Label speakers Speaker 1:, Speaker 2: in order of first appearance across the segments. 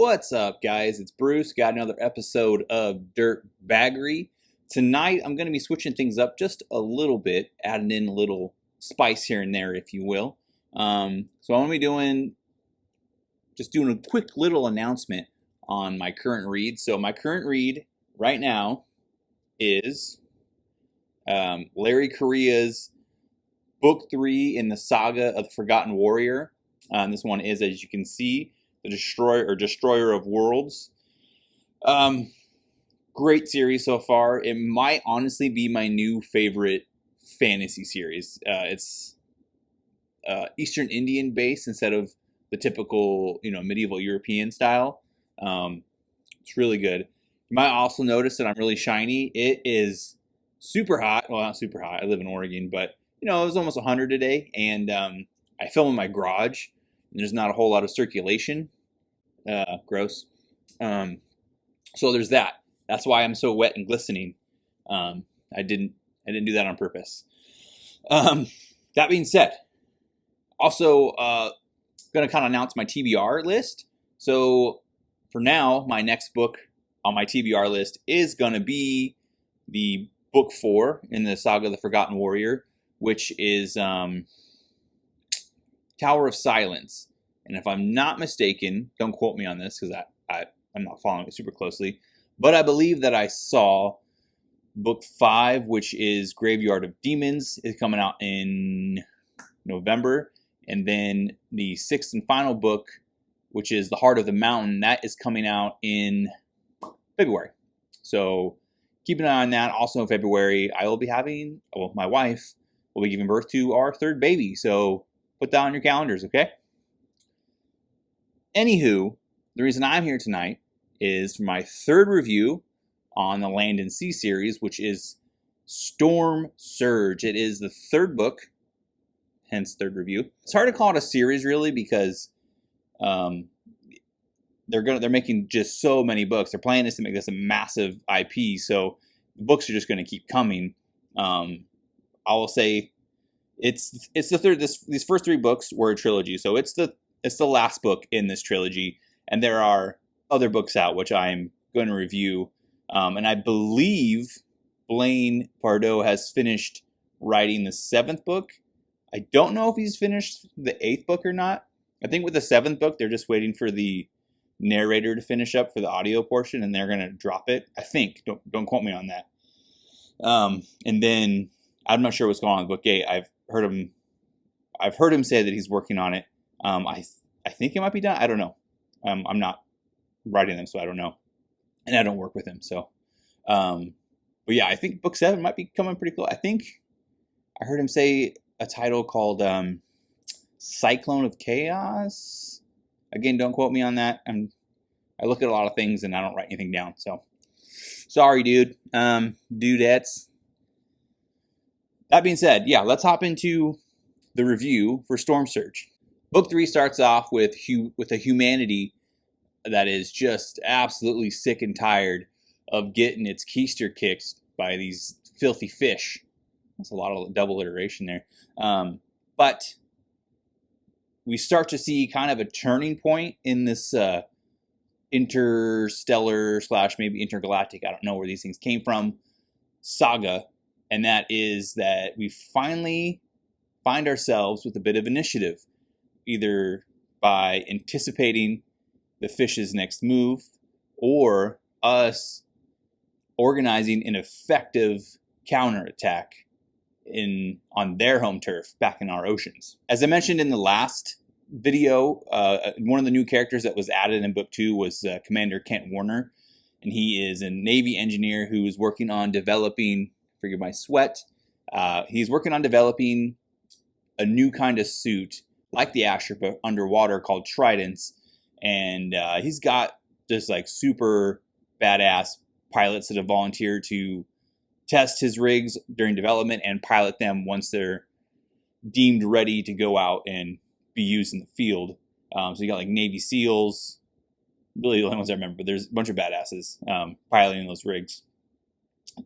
Speaker 1: What's up, guys? It's Bruce. Got another episode of Dirtbaggery. Tonight, I'm going to be switching things up just a little bit, adding in a little spice here and there, if you will. So I'm going to be doing a quick little announcement on my current read. So my current read right now is Larry Correia's Book 3 in the Saga of the Forgotten Warrior. This one is, as you can see, the Destroyer of Worlds. Great series so far. It might honestly be my new favorite fantasy series. It's Eastern Indian based instead of the typical, medieval European style. It's really good. You might also notice that I'm really shiny. It is super hot. Well, not super hot. I live in Oregon, but it was almost 100 today, and I film in my garage. And there's not a whole lot of circulation. Gross. So there's that. That's why I'm so wet and glistening. I didn't do that on purpose. That being said, also going to kind of announce my TBR list. So for now, my next book on my TBR list is going to be the book 4 in the Saga of the Forgotten Warrior, which is Tower of Silence. And if I'm not mistaken, don't quote me on this because I'm not following it super closely, but I believe that I saw book 5, which is Graveyard of Demons, is coming out in November. And then the 6th and final book, which is The Heart of the Mountain, that is coming out in February. So keep an eye on that. Also in February, I will be having, my wife will be giving birth to our 3rd baby. So put that on your calendars, okay? Anywho, the reason I'm here tonight is for my 3rd review on the Land and Sea series, which is Storm Surge. It is the 3rd book, hence 3rd review. It's hard to call it a series really because they're making just so many books. They're planning to make this a massive IP, so the books are just going to keep coming. I will say it's the third. These first 3 books were a trilogy, so it's the last book in this trilogy, and there are other books out which I'm going to review. And I believe Blaine Pardoe has finished writing the 7th book. I don't know if he's finished the 8th book or not. I think with the 7th book, they're just waiting for the narrator to finish up for the audio portion, and they're going to drop it. I think. Don't quote me on that. And then I'm not sure what's going on with book 8. I've heard him say that he's working on it. I think it might be done. I don't know. I'm not writing them, so I don't know. And I don't work with him, so. But yeah, I think book 7 might be coming pretty close. I think I heard him say a title called Cyclone of Chaos. Again, don't quote me on that. I look at a lot of things and I don't write anything down, so. Sorry, dude. Dudettes. That being said, yeah, let's hop into the review for Storm Surge. Book 3 starts off with a humanity that is just absolutely sick and tired of getting its keister kicked by these filthy fish. That's a lot of double iteration there. But we start to see kind of a turning point in this interstellar / maybe intergalactic, I don't know where these things came from, saga. And that is that we finally find ourselves with a bit of initiative, either by anticipating the fish's next move or us organizing an effective counterattack on their home turf back in our oceans. As I mentioned in the last video, one of the new characters that was added in book 2 was Commander Kent Warner, and he is a Navy engineer who is working on developing, forgive my sweat, he's working on developing a new kind of suit like the Asher but underwater called Tridents, and he's got just like super badass pilots that have volunteered to test his rigs during development and pilot them once they're deemed ready to go out and be used in the field. So you got like Navy SEALs, really the only ones I remember, but there's a bunch of badasses piloting those rigs.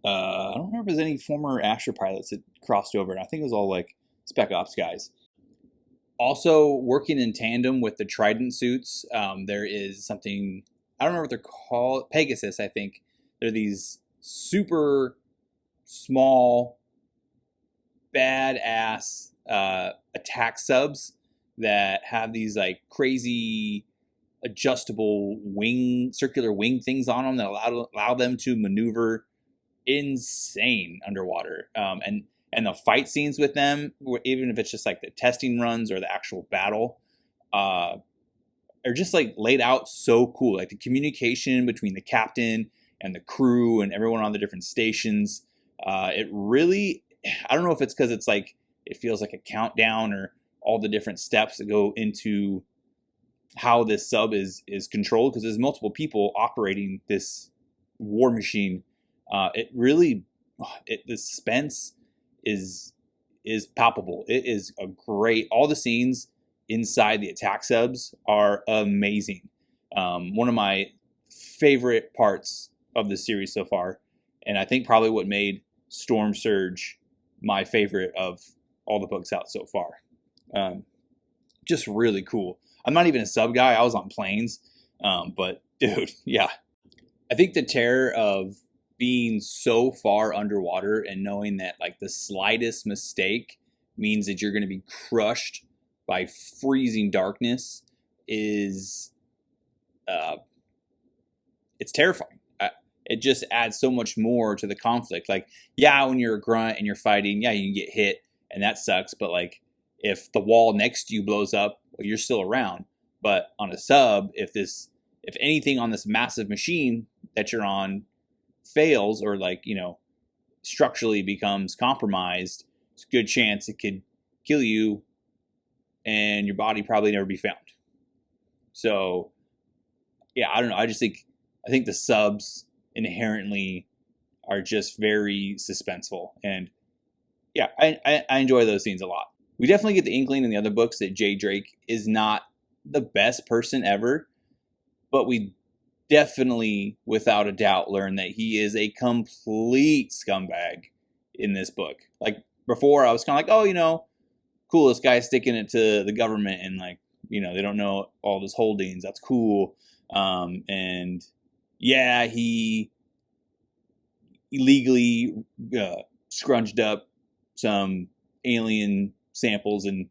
Speaker 1: I don't remember if there's any former Asher pilots that crossed over. I think it was all like Spec Ops guys. Also working in tandem with the Trident suits, there is something, I don't remember what they're called, Pegasus, I think. They're these super small, badass attack subs that have these like crazy adjustable wing, circular wing things on them that allow them to maneuver insane underwater. And the fight scenes with them, even if it's just like the testing runs or the actual battle, are just like laid out so cool. Like the communication between the captain and the crew and everyone on the different stations. It really, I don't know if it's because it's like, it feels like a countdown or all the different steps that go into how this sub is controlled, because there's multiple people operating this war machine. It really, the suspense is palpable. It is a great, all the scenes inside the attack subs are amazing. One of my favorite parts of the series so far, and I think probably what made Storm Surge my favorite of all the books out so far. Just really cool. I'm not even a sub guy. I was on planes, but dude, yeah. I think the terror of being so far underwater and knowing that like the slightest mistake means that you're going to be crushed by freezing darkness is, it's terrifying. It just adds so much more to the conflict. Like, yeah, when you're a grunt and you're fighting, yeah, you can get hit and that sucks. But like, if the wall next to you blows up, well, you're still around. But on a sub, if anything on this massive machine that you're on fails or like, you know, structurally becomes compromised, it's a good chance it could kill you and your body probably never be found. So yeah, I don't know. I think the subs inherently are just very suspenseful, and yeah, I enjoy those scenes a lot. We definitely get the inkling in the other books that Jay Drake is not the best person ever, but we definitely, without a doubt, learn that he is a complete scumbag in this book. Like before, I was kind of like, oh, you know, cool, this guy's sticking it to the government and like, you know, they don't know all of his holdings. That's cool. And yeah, he illegally scrunched up some alien samples and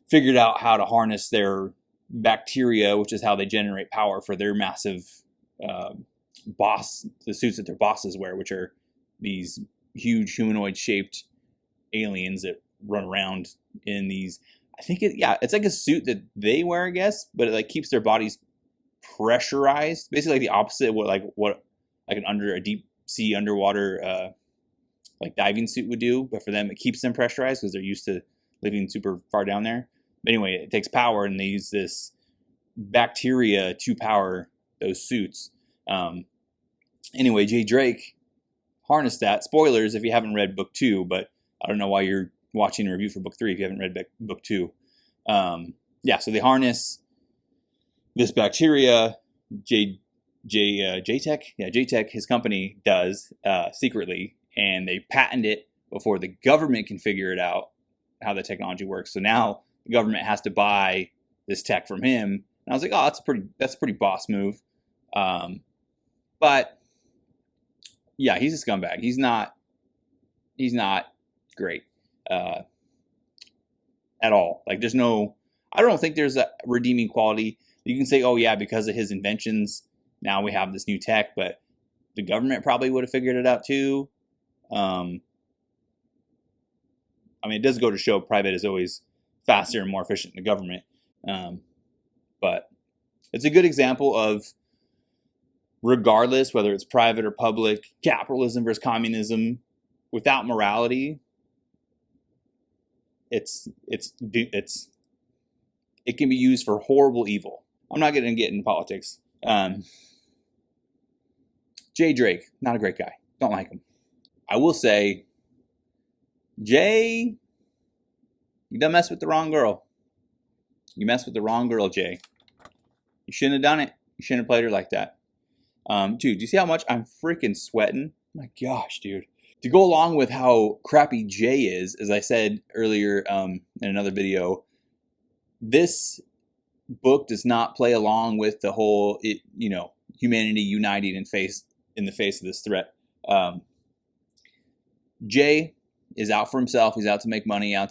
Speaker 1: figured out how to harness their bacteria, which is how they generate power for their massive the suits that their bosses wear, which are these huge humanoid shaped aliens that run around in these, I think it's like a suit that they wear, I guess, but it like keeps their bodies pressurized, basically like the opposite of what like a deep sea underwater like diving suit would do, but for them it keeps them pressurized because they're used to living super far down there. But anyway, it takes power, and they use this bacteria to power those suits. Anyway, Jay Drake harnessed that. Spoilers if you haven't read book 2, but I don't know why you're watching a review for book 3 if you haven't read book 2. Yeah, so they harness this bacteria. J-Tech, his company does secretly, and they patent it before the government can figure it out how the technology works. So now the government has to buy this tech from him. And I was like, oh, that's a pretty boss move. But yeah, he's a scumbag. He's not great at all. Like I don't think there's a redeeming quality. You can say, oh yeah, because of his inventions, now we have this new tech, but the government probably would have figured it out too. I mean, it does go to show private is always faster and more efficient than the government. But it's a good example of, regardless whether it's private or public, capitalism versus communism, without morality, it can be used for horrible evil. I'm not going to get into politics. Jay Drake, not a great guy. Don't like him. I will say, Jay, you done messed with the wrong girl. You messed with the wrong girl, Jay. You shouldn't have done it. You shouldn't have played her like that. Dude, do you see how much I'm freaking sweating? My gosh, dude. To go along with how crappy Jay is, as I said earlier in another video, this book does not play along with the whole, humanity uniting in the face of this threat. Jay is out for himself. He's out to make money, I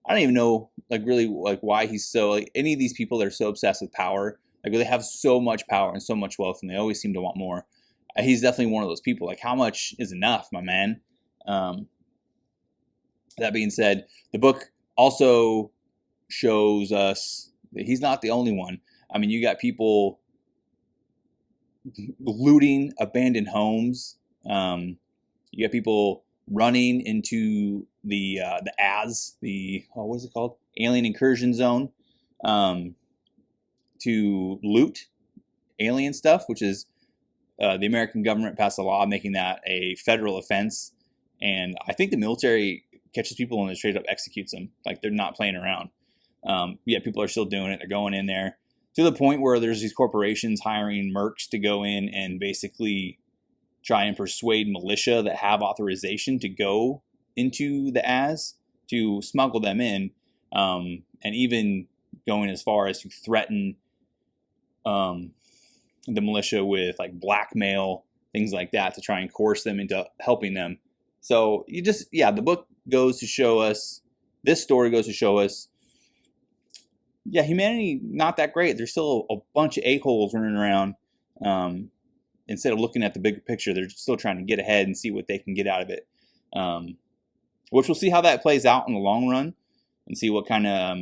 Speaker 1: don't even know, really, why he's so, any of these people that are so obsessed with power, they have so much power and so much wealth, and they always seem to want more. He's definitely one of those people. How much is enough, my man? That being said, the book also shows us that he's not the only one. I mean, you got people looting abandoned homes. You got people running into the what is it called? Alien incursion zone, to loot alien stuff, which is the American government passed a law making that a federal offense. And I think the military catches people and straight up executes them. They're not playing around. Yet people are still doing it. They're going in there to the point where there's these corporations hiring mercs to go in and basically try and persuade militia that have authorization to go into the to smuggle them in, and even going as far as to threaten the militia with blackmail, things like that, to try and coerce them into helping them. So the book goes to show us, this story goes to show us, humanity not that great. There's still a bunch of a-holes running around. Instead of looking at the bigger picture, they're still trying to get ahead and see what they can get out of it. Which we'll see how that plays out in the long run, and see what kind of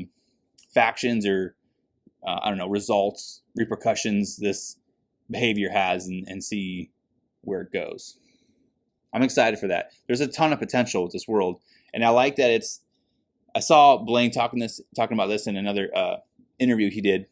Speaker 1: factions or results, repercussions this behavior has, and see where it goes. I'm excited for that. There's a ton of potential with this world, and I like that I saw Blaine talking about this in another interview he did,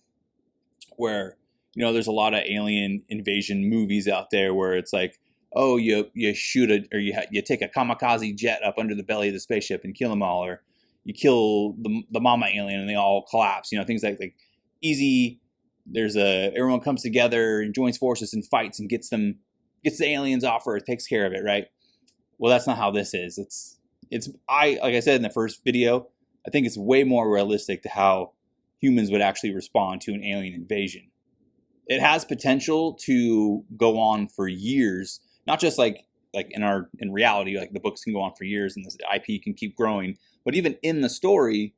Speaker 1: where there's a lot of alien invasion movies out there where it's you shoot you take a kamikaze jet up under the belly of the spaceship and kill them all, or you kill the mama alien and they all collapse. Things like easy. Everyone comes together and joins forces and fights and gets the aliens off Earth, takes care of it, right? Well, that's not how this is. Like I said in the first video, I think it's way more realistic to how humans would actually respond to an alien invasion. It has potential to go on for years, not just in reality, the books can go on for years and the IP can keep growing, but even in the story,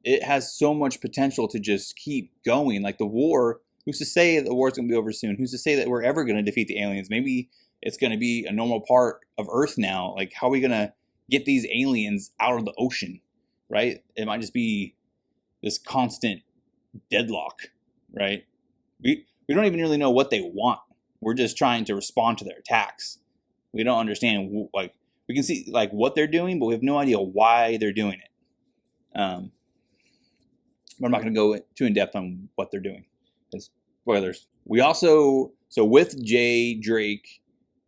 Speaker 1: it has so much potential to just keep going. The war, who's to say the war's going to be over soon? Who's to say that we're ever going to defeat the aliens? Maybe it's going to be a normal part of Earth now. How are we going to get these aliens out of the ocean, right? It might just be this constant deadlock, right? We don't even really know what they want. We're just trying to respond to their attacks. We don't understand, we can see what they're doing, but we have no idea why they're doing it. But I'm not going to go too in depth on what they're doing. Spoilers. We also, with Jay Drake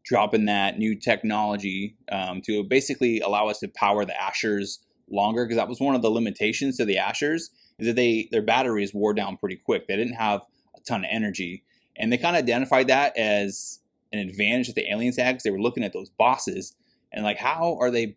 Speaker 1: dropping that new technology to basically allow us to power the Ashers longer, because that was one of the limitations to the Ashers, is that their batteries wore down pretty quick. They didn't have a ton of energy, and they kind of identified that as an advantage that the aliens had, because they were looking at those bosses and how are they,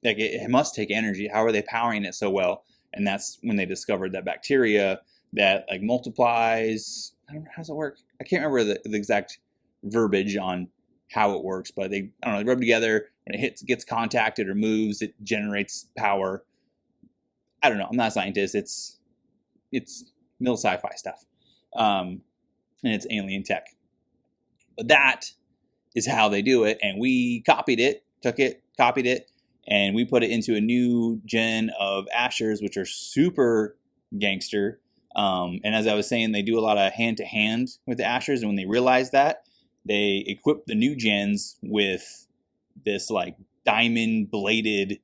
Speaker 1: it must take energy. How are they powering it so well? And that's when they discovered that bacteria that multiplies. I don't know, how does it work? I can't remember the exact verbiage on how it works, but they rub together. When it gets contacted or moves, it generates power. I don't know. I'm not a scientist. It's middle sci-fi stuff, and it's alien tech. But that is how they do it, and we copied it, copied it, and we put it into a new gen of Ashers, which are super gangster. And as I was saying, they do a lot of hand-to-hand with the Ashers, and when they realized that, they equipped the new gens with this diamond-bladed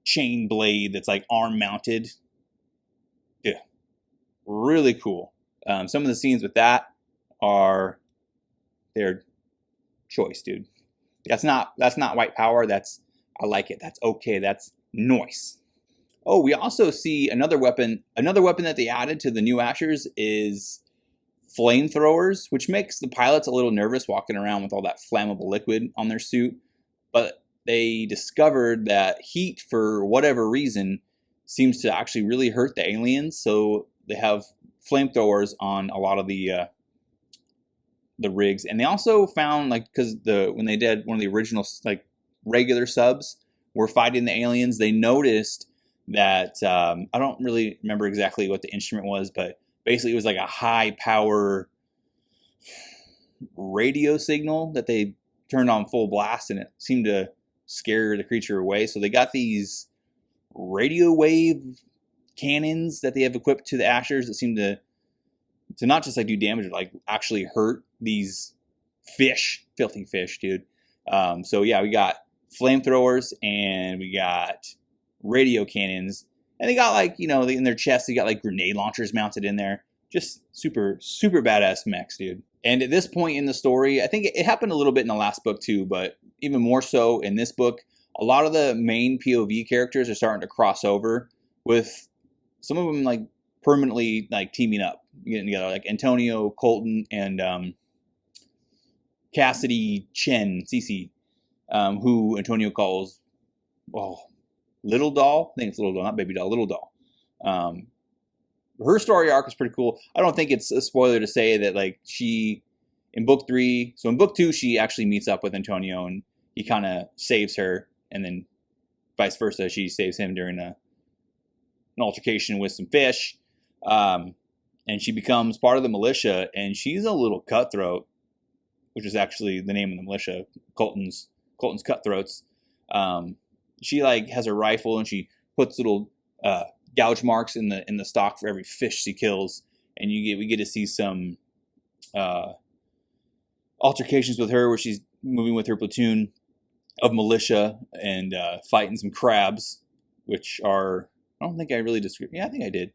Speaker 1: chain blade that's arm-mounted. Yeah, really cool. Some of the scenes with that are their choice, dude. That's not white power. I like it. That's okay. That's nice. Oh, we also see another weapon. Another weapon that they added to the new Ashers is flamethrowers, which makes the pilots a little nervous walking around with all that flammable liquid on their suit. But they discovered that heat, for whatever reason, seems to actually really hurt the aliens. So they have flamethrowers on a lot of the rigs, and they also found, like, because when they did one of the original like regular subs were fighting the aliens, they noticed that I don't really remember exactly what the instrument was, but basically it was like a high power radio signal that they turned on full blast, and it seemed to scare the creature away. So they got these radio wave cannons that they have equipped to the Ashers that seem to not just like do damage, but like actually hurt these fish, filthy fish, dude. So yeah, we got flamethrowers and we got radio cannons, and they got, like, you know, in their chests they got like grenade launchers mounted in there. Just super badass mechs, dude. And at this point in the story, I think it happened a little bit in the last book too, but even more so in this book, a lot of the main POV characters are starting to cross over, with some of them like permanently like teaming up, getting together, like Antonio, Colton, and Cassidy Chen, Cece, who Antonio calls, Little Doll. I think it's Little Doll, not Baby Doll, Little Doll. Her story arc is pretty cool. I don't think it's a spoiler to say that, like, she, in book 3, so in book 2, she actually meets up with Antonio and he kind of saves her, and then vice versa, she saves him during an altercation with some fish. And she becomes part of the militia, and she's a little cutthroat, which is actually the name of the militia, Colton's Cutthroats. She like has a rifle, and she puts little gouge marks in the stock for every fish she kills, and we get to see some altercations with her where she's moving with her platoon of militia and fighting some crabs, which are, I don't think I really described. Yeah, I think I did.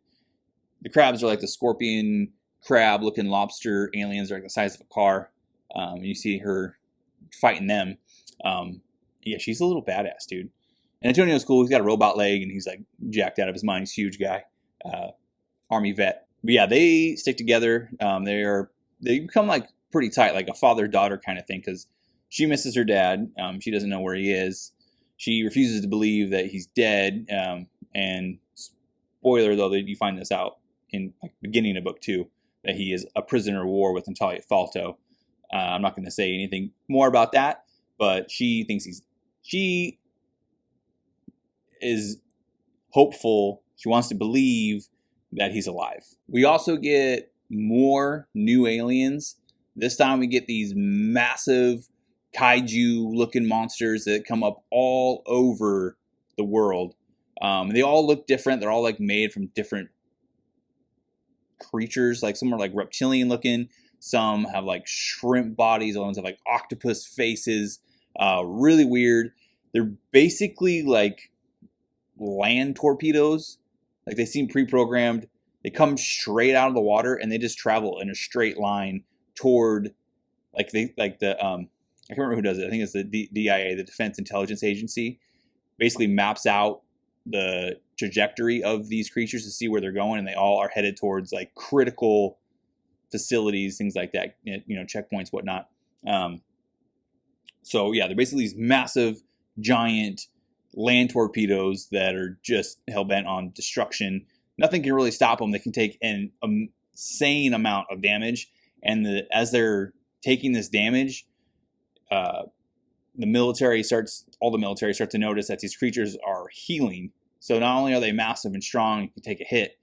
Speaker 1: The crabs are like the scorpion crab looking lobster aliens. They're like the size of a car. And you see her fighting them. Yeah, she's a little badass, dude. And Antonio's cool. He's got a robot leg, and he's like jacked out of his mind. He's a huge guy, army vet. But yeah, they stick together. They become like pretty tight, like a father-daughter kind of thing, because she misses her dad. She doesn't know where he is. She refuses to believe that he's dead. And spoiler though, that you find this out in like beginning of book 2, that he is a prisoner of war with Natalia Falto. I'm not going to say anything more about that, but she thinks she is hopeful. She wants to believe that he's alive. We also get more new aliens. This time we get these massive kaiju looking monsters that come up all over the world. They all look different. They're all like made from different creatures. Like some are like reptilian looking. Some have like shrimp bodies. Other ones have like octopus faces. Really weird. They're basically like land torpedoes. Like they seem pre-programmed. They come straight out of the water and they just travel in a straight line toward I can't remember who does it. I think it's the DIA, the Defense Intelligence Agency. Basically maps out the trajectory of these creatures to see where they're going, and they all are headed towards like critical facilities, things like that, you know, checkpoints, whatnot. So yeah, they're basically these massive, giant land torpedoes that are just hell-bent on destruction. Nothing can really stop them. They can take an insane amount of damage, and as they're taking this damage, all the military starts to notice that these creatures are healing. So not only are they massive and strong, you can take a hit,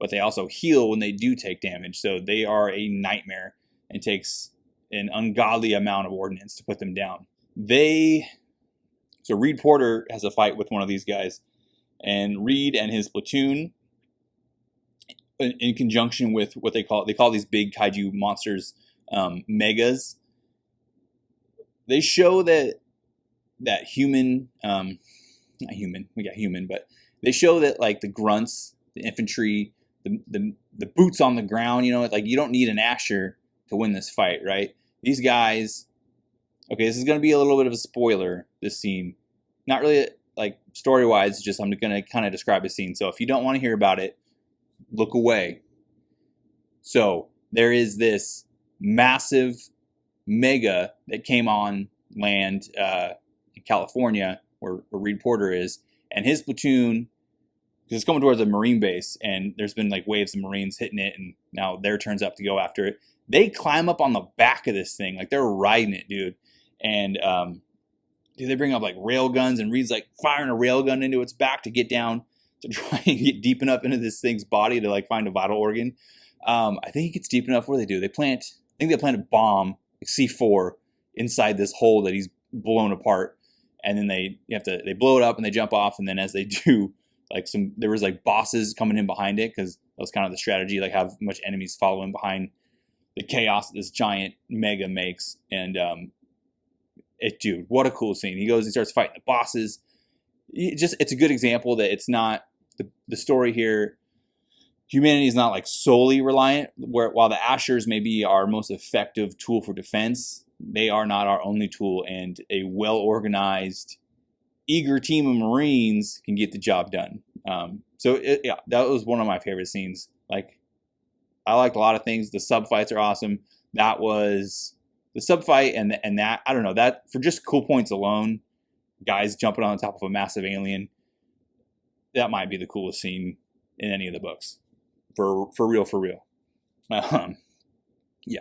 Speaker 1: but they also heal when they do take damage. So they are a nightmare, and takes an ungodly amount of ordnance to put them down. So Reed Porter has a fight with one of these guys, and Reed and his platoon, in conjunction with what they call these big kaiju monsters, megas. They show that human, not human, we got human, but they show that like the grunts, the infantry, the boots on the ground, you know, like you don't need an Asher to win this fight, right? These guys, okay, this is going to be a little bit of a spoiler, this scene. Not really like story-wise, just I'm going to kind of describe the scene. So if you don't want to hear about it, look away. So there is this massive mega that came on land in California, where Reed Porter is, and his platoon because it's coming towards a Marine base, and there's been like waves of Marines hitting it, and now their turn's up to go after it. They climb up on the back of this thing, like they're riding it, dude. And dude, they bring up like rail guns, and Reed's like firing a rail gun into its back to get down to try and get deep enough into this thing's body to like find a vital organ. I think he gets deep enough. What do? They plant. I think they plant a bomb, like C4, inside this hole that he's blown apart, and then they blow it up and they jump off, and then as they do, like there was like bosses coming in behind it, because that was kind of the strategy, like have much enemies following behind the chaos that this giant mega makes. And dude, what a cool scene. He starts fighting the bosses. It's a good example that it's not the story here. Humanity is not like solely reliant, while the Ashers may be our most effective tool for defense, they are not our only tool, and a well-organized, eager team of Marines can get the job done. Yeah, that was one of my favorite scenes. Like, I liked a lot of things. The sub fights are awesome. That was the sub fight, and that, I don't know, that for just cool points alone, guys jumping on top of a massive alien, that might be the coolest scene in any of the books. For real. Yeah.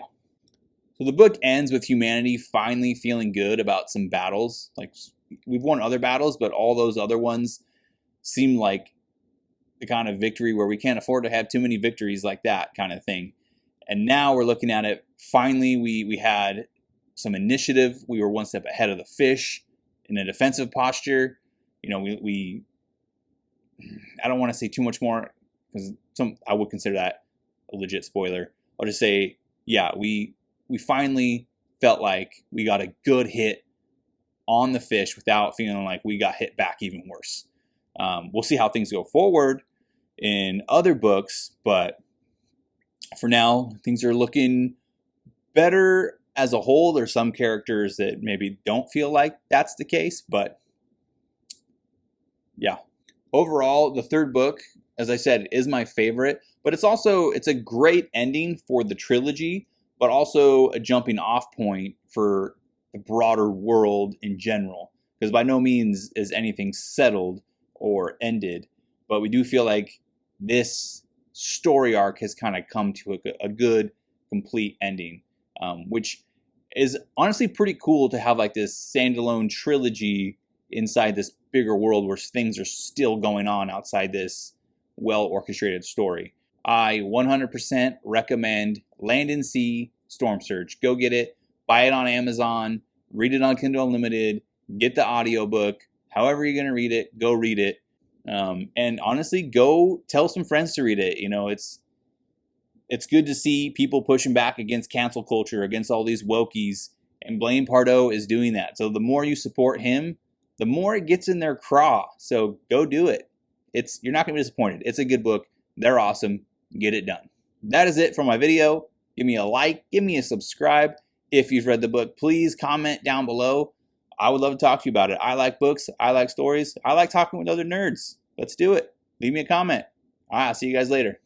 Speaker 1: So the book ends with humanity finally feeling good about some battles. Like, we've won other battles, but all those other ones seem like the kind of victory where we can't afford to have too many victories like that kind of thing. And now we're looking at it. Finally, we had some initiative. We were one step ahead of the fish in a defensive posture. You know, I don't want to say too much more, because I would consider that a legit spoiler. I'll just say, yeah, we finally felt like we got a good hit on the fish without feeling like we got hit back even worse. We'll see how things go forward in other books, but for now, things are looking better as a whole. There's some characters that maybe don't feel like that's the case, but yeah. Overall, the third book, as I said, is my favorite, but it's a great ending for the trilogy, but also a jumping off point for the broader world in general, because by no means is anything settled or ended, but we do feel like this story arc has kind of come to a good, complete ending, which is honestly pretty cool to have like this standalone trilogy inside this bigger world where things are still going on outside this well-orchestrated story. I 100% recommend Land and Sea Storm Surge. Go get it. Buy it on Amazon. Read it on Kindle Unlimited. Get the audiobook. However you're going to read it, go read it. And honestly, go tell some friends to read it. You know, it's good to see people pushing back against cancel culture, against all these wokies, and Blaine Pardoe is doing that. So the more you support him, the more it gets in their craw. So go do it. You're not going to be disappointed. It's a good book. They're awesome. Get it done. That is it for my video. Give me a like. Give me a subscribe. If you've read the book, please comment down below. I would love to talk to you about it. I like books. I like stories. I like talking with other nerds. Let's do it. Leave me a comment. All right, I'll see you guys later.